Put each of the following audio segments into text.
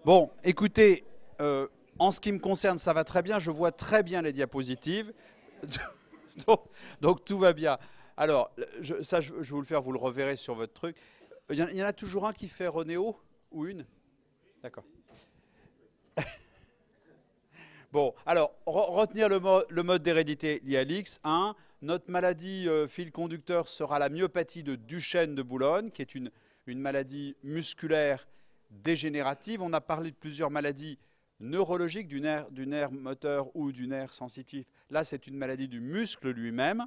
Bon, écoutez, en ce qui me concerne, ça va très bien. Je vois très bien les diapositives. donc, tout va bien. Alors, ça, je vais vous le faire, vous le reverrez sur votre truc. Il y en a toujours un qui fait Renéo ou une? D'accord. Bon, alors, retenir le mode d'hérédité lié à l'X. 1. Notre maladie fil conducteur sera la myopathie de Duchenne de Boulogne, qui est une maladie musculaire dégénérative. On a parlé de plusieurs maladies neurologiques, du nerf moteur ou du nerf sensitif. Là, c'est une maladie du muscle lui-même,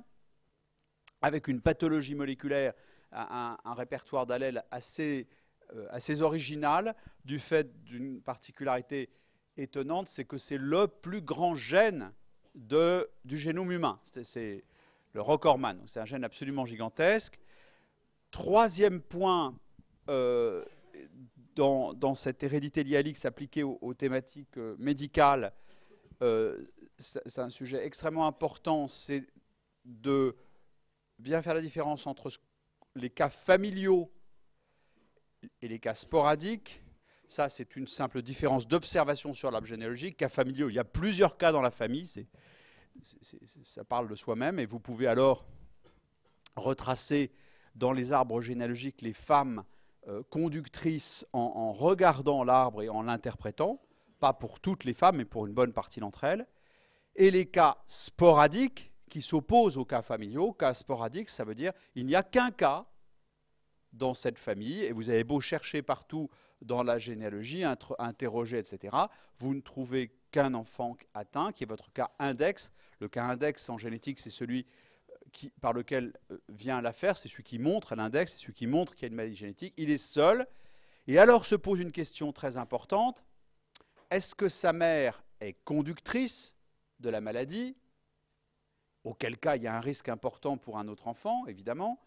avec une pathologie moléculaire, un répertoire d'allèles assez original, du fait d'une particularité étonnante, c'est que c'est le plus grand gène du génome humain. C'est le Recordman. C'est un gène absolument gigantesque. Troisième point, dans cette hérédité liée à l'X appliquée aux thématiques médicales, c'est un sujet extrêmement important, c'est de bien faire la différence entre les cas familiaux et les cas sporadiques. Ça, c'est une simple différence d'observation sur l'arbre généalogique. Cas familiaux, il y a plusieurs cas dans la famille, ça parle de soi-même, et vous pouvez alors retracer dans les arbres généalogiques les femmes conductrices en regardant l'arbre et en l'interprétant, pas pour toutes les femmes, mais pour une bonne partie d'entre elles, et les cas sporadiques qui s'opposent aux cas familiaux. Cas sporadiques, ça veut dire il n'y a qu'un cas dans cette famille, et vous avez beau chercher partout dans la généalogie, interroger, etc., vous ne trouvez qu'un enfant atteint, qui est votre cas index. Le cas index en génétique, c'est celui par lequel vient l'affaire, c'est celui qui montre l'index, c'est celui qui montre qu'il y a une maladie génétique. Il est seul. Et alors se pose une question très importante. Est-ce que sa mère est conductrice de la maladie? Auquel cas, il y a un risque important pour un autre enfant, évidemment.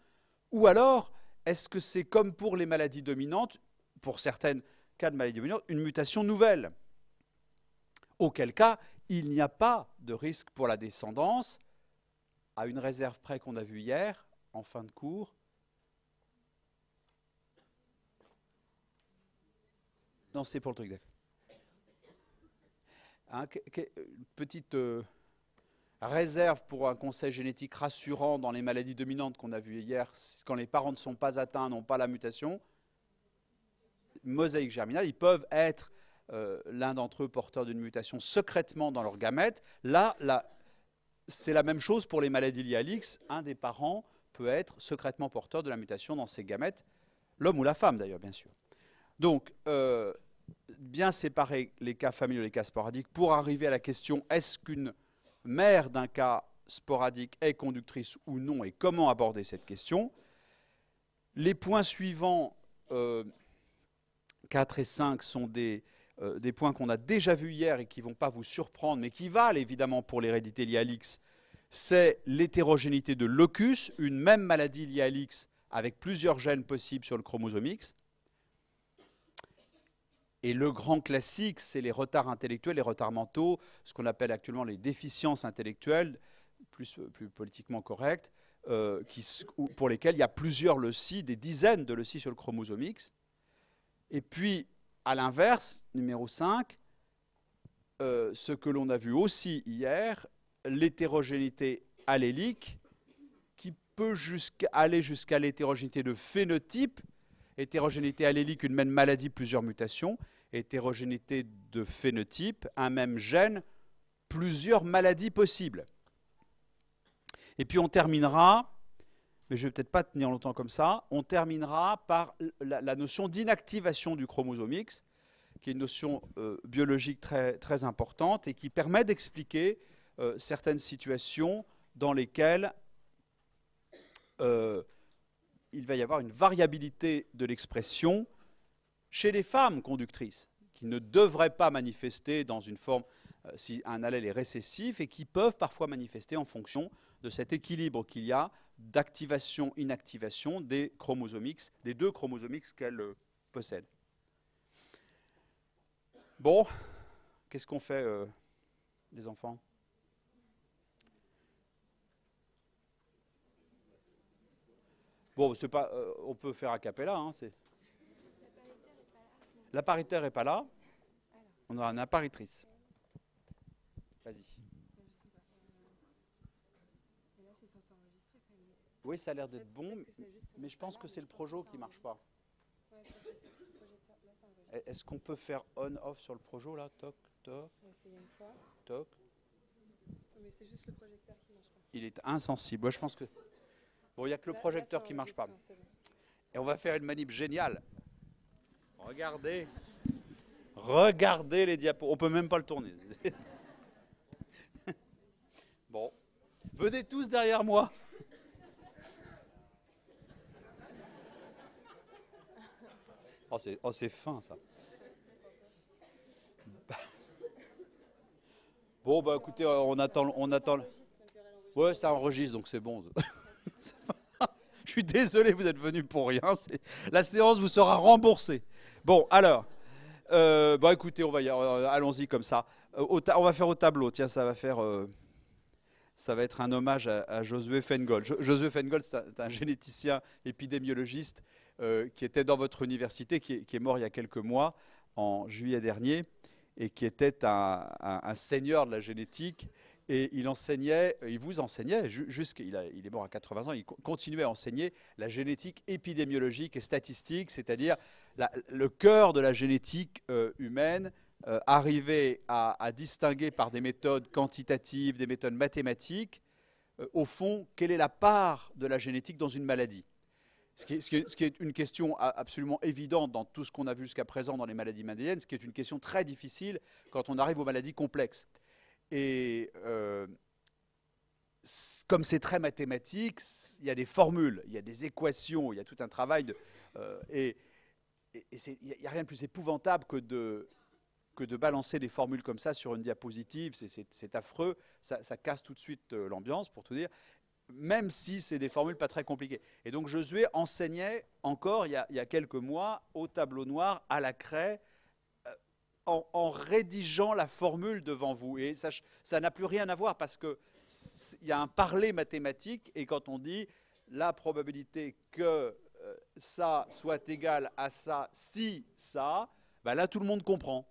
Ou alors, est-ce que c'est comme pour les maladies dominantes, pour certains cas de maladies dominantes, une mutation nouvelle? Auquel cas, il n'y a pas de risque pour la descendance, à une réserve près qu'on a vue hier, en fin de cours. Non, c'est pour le truc d'accord. Une petite réserve pour un conseil génétique rassurant dans les maladies dominantes qu'on a vues hier, quand les parents ne sont pas atteints, n'ont pas la mutation, mosaïque germinale, ils peuvent être l'un d'entre eux porteur d'une mutation secrètement dans leur gamète. Là, c'est la même chose pour les maladies liées à l'X. Un des parents peut être secrètement porteur de la mutation dans ses gamètes, l'homme ou la femme d'ailleurs, bien sûr. Donc, bien séparer les cas familiaux et les cas sporadiques pour arriver à la question est-ce qu'une mère d'un cas sporadique est conductrice ou non, et comment aborder cette question. Les points suivants, 4 et 5, sont des points qu'on a déjà vus hier et qui ne vont pas vous surprendre, mais qui valent évidemment pour l'hérédité liée à l'X. C'est l'hétérogénéité de locus, une même maladie liée à l'X avec plusieurs gènes possibles sur le chromosome X. Et le grand classique, c'est les retards intellectuels, les retards mentaux, ce qu'on appelle actuellement les déficiences intellectuelles, plus politiquement correctes, pour lesquelles il y a plusieurs loci, des dizaines de loci sur le chromosome X. Et puis, à l'inverse, numéro 5, ce que l'on a vu aussi hier, l'hétérogénéité allélique, qui peut aller jusqu'à l'hétérogénéité de phénotype. Hétérogénéité allélique, une même maladie, plusieurs mutations. Hétérogénéité de phénotype, un même gène, plusieurs maladies possibles. Et puis on terminera, mais je ne vais peut-être pas tenir longtemps comme ça, on terminera par la notion d'inactivation du chromosome X, qui est une notion biologique très, très importante et qui permet d'expliquer certaines situations dans lesquelles il va y avoir une variabilité de l'expression chez les femmes conductrices, qui ne devraient pas manifester dans une forme si un allèle est récessif, et qui peuvent parfois manifester en fonction de cet équilibre qu'il y a d'activation-inactivation des chromosomes X, des deux chromosomes X qu'elles possèdent. Bon, qu'est-ce qu'on fait, les enfants ? Bon, c'est pas, on peut faire a cappella. Hein, la paritaire n'est pas là. On aura une apparitrice. Vas-y. Oui, ça a l'air d'être bon, mais je pense que c'est le projo qui ne marche pas. Est-ce qu'on peut faire on-off sur le projo là? Toc, toc, toc. Mais c'est juste le projecteur qui marche pas. Il est insensible. Moi, je pense que... Bon, il n'y a que le projecteur qui ne marche pas. Et on va faire une manip géniale. Regardez. Regardez les diapos. On ne peut même pas le tourner. Bon. Venez tous derrière moi. Oh, c'est fin, ça. Bon, bah écoutez, on attend. Ouais, ça enregistre, donc c'est bon. Je suis désolé, vous êtes venus pour rien. La séance vous sera remboursée. Bon, alors, bah écoutez, allons-y comme ça. On va faire au tableau. Tiens, ça va être un hommage à Josué Feingold. Josué Feingold, c'est un généticien épidémiologiste qui était dans votre université, qui est mort il y a quelques mois, en juillet dernier, et qui était un seigneur de la génétique. Et il vous enseignait, il est mort à 80 ans, il continuait à enseigner la génétique épidémiologique et statistique, c'est-à-dire le cœur de la génétique humaine, arriver à distinguer par des méthodes quantitatives, des méthodes mathématiques, au fond, quelle est la part de la génétique dans une maladie. Ce qui est une question absolument évidente dans tout ce qu'on a vu jusqu'à présent dans les maladies mendéliennes, ce qui est une question très difficile quand on arrive aux maladies complexes. Et comme c'est très mathématique, il y a des formules, il y a des équations, il y a tout un travail. Il n'y a rien de plus épouvantable que de balancer des formules comme ça sur une diapositive. C'est affreux, ça casse tout de suite l'ambiance, pour tout dire, même si c'est des formules pas très compliquées. Et donc Josué enseignait encore, il y a quelques mois, au tableau noir, à la craie, en rédigeant la formule devant vous. Et ça n'a plus rien à voir parce qu'il y a un parler mathématique, et quand on dit la probabilité que ça soit égal à ça, si ça, ben là tout le monde comprend.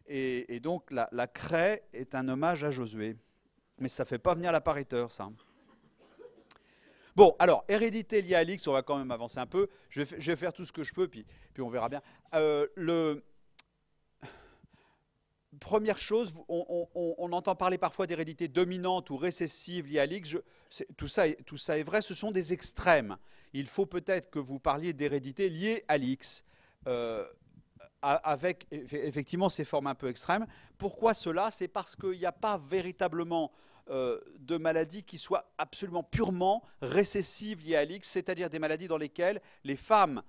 Et donc la craie est un hommage à Josué. Mais ça ne fait pas venir l'appariteur, ça. Bon, alors, hérédité liée à l'X, on va quand même avancer un peu. Je vais faire tout ce que je peux, puis on verra bien. Première chose, on entend parler parfois d'hérédité dominante ou récessive liée à l'X. Tout ça est vrai, ce sont des extrêmes. Il faut peut-être que vous parliez d'hérédité liée à l'X, avec effectivement ces formes un peu extrêmes. Pourquoi cela? C'est parce qu'il n'y a pas véritablement de maladies qui soient absolument purement récessives liées à l'X, c'est-à-dire des maladies dans lesquelles les femmes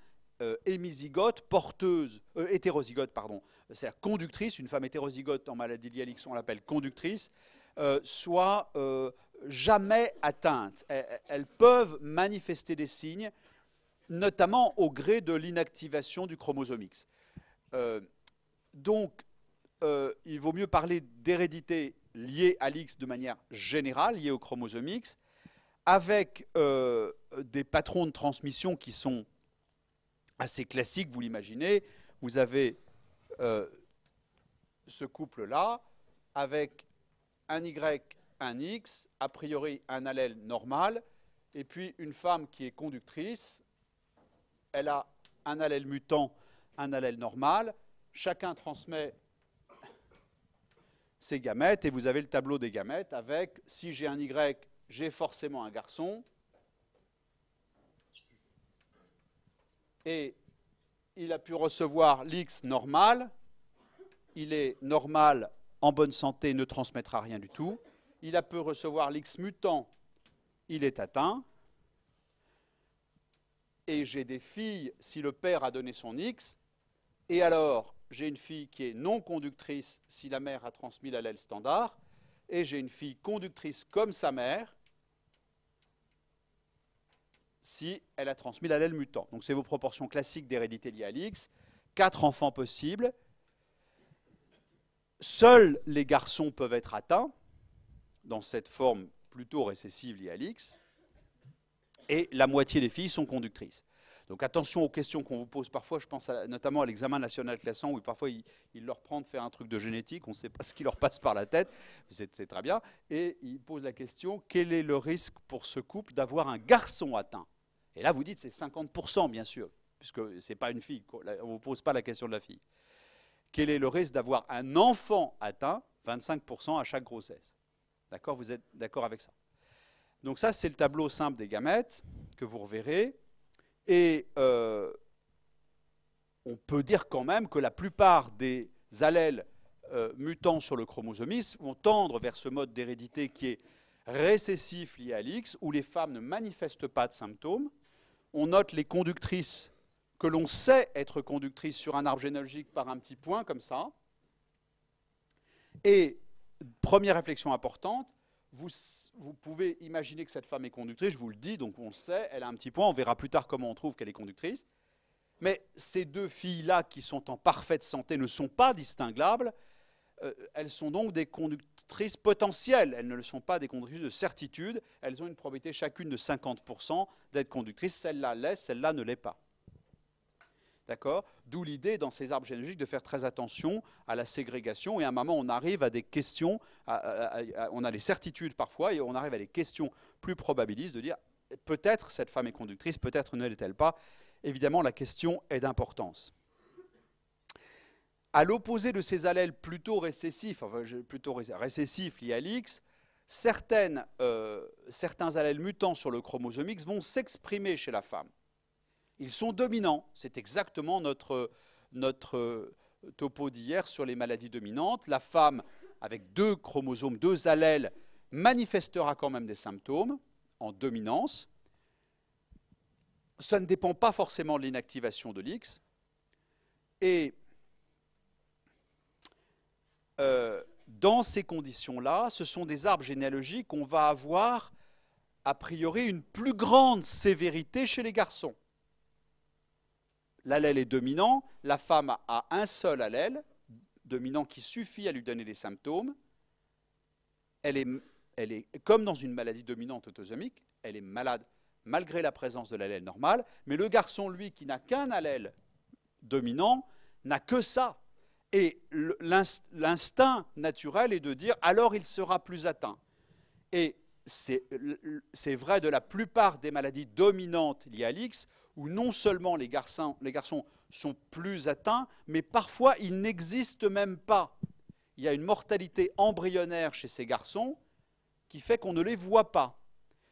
hémizygotes, porteuses, hétérozygotes, pardon, c'est-à-dire conductrices, une femme hétérozygote en maladie liée à l'X, on l'appelle conductrice, soit jamais atteintes. Elles peuvent manifester des signes, notamment au gré de l'inactivation du chromosome X. Donc, il vaut mieux parler d'hérédité liée à l'X de manière générale, liée au chromosome X, avec des patrons de transmission qui sont assez classiques, vous l'imaginez. Vous avez ce couple-là, avec un Y, un X, a priori un allèle normal, et puis une femme qui est conductrice, elle a un allèle mutant, un allèle normal, chacun transmet ses gamètes, et vous avez le tableau des gamètes avec, si j'ai un Y, j'ai forcément un garçon, et il a pu recevoir l'X normal, il est normal, en bonne santé, ne transmettra rien du tout, il a pu recevoir l'X mutant, il est atteint, et j'ai des filles, si le père a donné son X, et alors j'ai une fille qui est non conductrice si la mère a transmis l'allèle standard, et j'ai une fille conductrice comme sa mère si elle a transmis l'allèle mutant. Donc c'est vos proportions classiques d'hérédité liée à l'X, 4 enfants possibles. Seuls les garçons peuvent être atteints dans cette forme plutôt récessive liée à l'X, et la moitié des filles sont conductrices. Donc attention aux questions qu'on vous pose parfois, je pense notamment à l'examen national classant, où parfois il leur prend de faire un truc de génétique, on ne sait pas ce qui leur passe par la tête, c'est très bien, et il pose la question, quel est le risque pour ce couple d'avoir un garçon atteint? Et là vous dites c'est 50% bien sûr, puisque ce n'est pas une fille, on ne vous pose pas la question de la fille. Quel est le risque d'avoir un enfant atteint? 25% à chaque grossesse. D'accord? Vous êtes d'accord avec ça? Donc ça c'est le tableau simple des gamètes que vous reverrez. Et on peut dire quand même que la plupart des allèles mutants sur le chromosome X vont tendre vers ce mode d'hérédité qui est récessif lié à l'X, où les femmes ne manifestent pas de symptômes. On note les conductrices que l'on sait être conductrices sur un arbre généalogique par un petit point comme ça. Et première réflexion importante, vous pouvez imaginer que cette femme est conductrice, je vous le dis, donc on le sait, elle a un petit point, on verra plus tard comment on trouve qu'elle est conductrice. Mais ces deux filles-là qui sont en parfaite santé ne sont pas distinglables, elles sont donc des conductrices potentielles, elles ne sont pas des conductrices de certitude, elles ont une probabilité chacune de 50% d'être conductrices, celle-là l'est, celle-là ne l'est pas. D'accord? D'où l'idée dans ces arbres généalogiques de faire très attention à la ségrégation. Et à un moment, on arrive à des questions, on a les certitudes parfois, et on arrive à des questions plus probabilistes de dire peut-être cette femme est conductrice, peut-être ne l'est-elle pas. Évidemment, la question est d'importance. À l'opposé de ces allèles plutôt récessifs, récessifs liés à l'X, certains allèles mutants sur le chromosome X vont s'exprimer chez la femme. Ils sont dominants, c'est exactement notre topo d'hier sur les maladies dominantes. La femme, avec deux chromosomes, deux allèles, manifestera quand même des symptômes en dominance. Ça ne dépend pas forcément de l'inactivation de l'X. Et dans ces conditions-là, ce sont des arbres généalogiques où on va avoir, a priori, une plus grande sévérité chez les garçons. L'allèle est dominant, la femme a un seul allèle dominant qui suffit à lui donner des symptômes. Elle est comme dans une maladie dominante autosomique, elle est malade malgré la présence de l'allèle normal, mais le garçon, lui, qui n'a qu'un allèle dominant, n'a que ça. Et l'instinct naturel est de dire alors il sera plus atteint. Et c'est vrai de la plupart des maladies dominantes liées à l'X, où non seulement les garçons sont plus atteints, mais parfois ils n'existent même pas. Il y a une mortalité embryonnaire chez ces garçons qui fait qu'on ne les voit pas.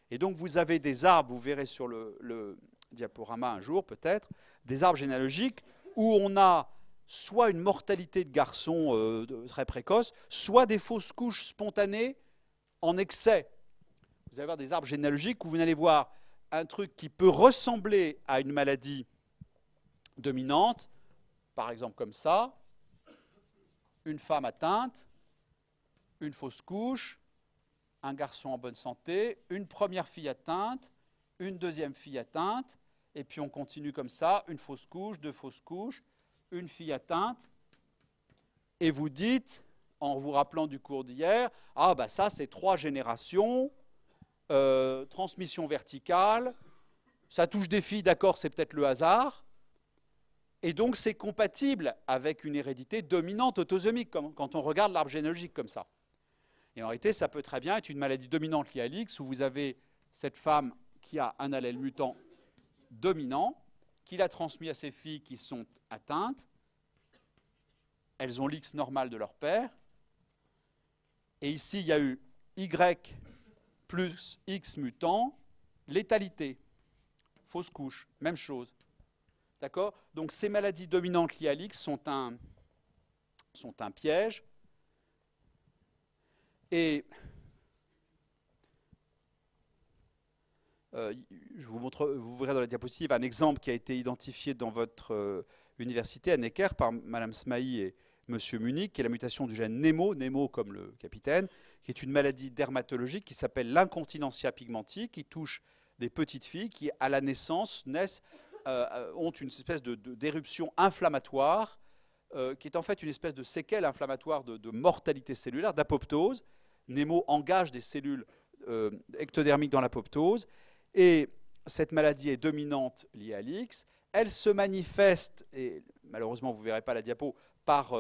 Et donc vous avez des arbres, vous verrez sur le diaporama un jour peut-être, des arbres généalogiques où on a soit une mortalité de garçons très précoce, soit des fausses couches spontanées en excès. Vous allez avoir des arbres généalogiques où vous allez voir un truc qui peut ressembler à une maladie dominante, par exemple comme ça, une femme atteinte, une fausse couche, un garçon en bonne santé, une première fille atteinte, une deuxième fille atteinte, et puis on continue comme ça, une fausse couche, deux fausses couches, une fille atteinte, et vous dites, en vous rappelant du cours d'hier, ah ben ça c'est 3 générations, transmission verticale, ça touche des filles, d'accord, c'est peut-être le hasard, et donc c'est compatible avec une hérédité dominante autosomique, quand on regarde l'arbre généalogique comme ça. Et en réalité, ça peut très bien être une maladie dominante liée à l'X, où vous avez cette femme qui a un allèle mutant dominant, qui l'a transmis à ses filles qui sont atteintes, elles ont l'X normal de leur père, et ici il y a eu Y plus X mutant, létalité, fausse couche, même chose. D'accord? Donc ces maladies dominantes liées à l'X sont un piège. Et vous verrez dans la diapositive un exemple qui a été identifié dans votre université à Necker par Mme Smaï et M. Munich, qui est la mutation du gène Nemo comme le capitaine, qui est une maladie dermatologique qui s'appelle l'incontinentia pigmentii, qui touche des petites filles qui, à la naissance, ont une espèce d'éruption inflammatoire, qui est en fait une espèce de séquelle inflammatoire de mortalité cellulaire, d'apoptose. Nemo engage des cellules ectodermiques dans l'apoptose. Et cette maladie est dominante liée à l'X. Elle se manifeste, et malheureusement vous ne verrez pas la diapo, par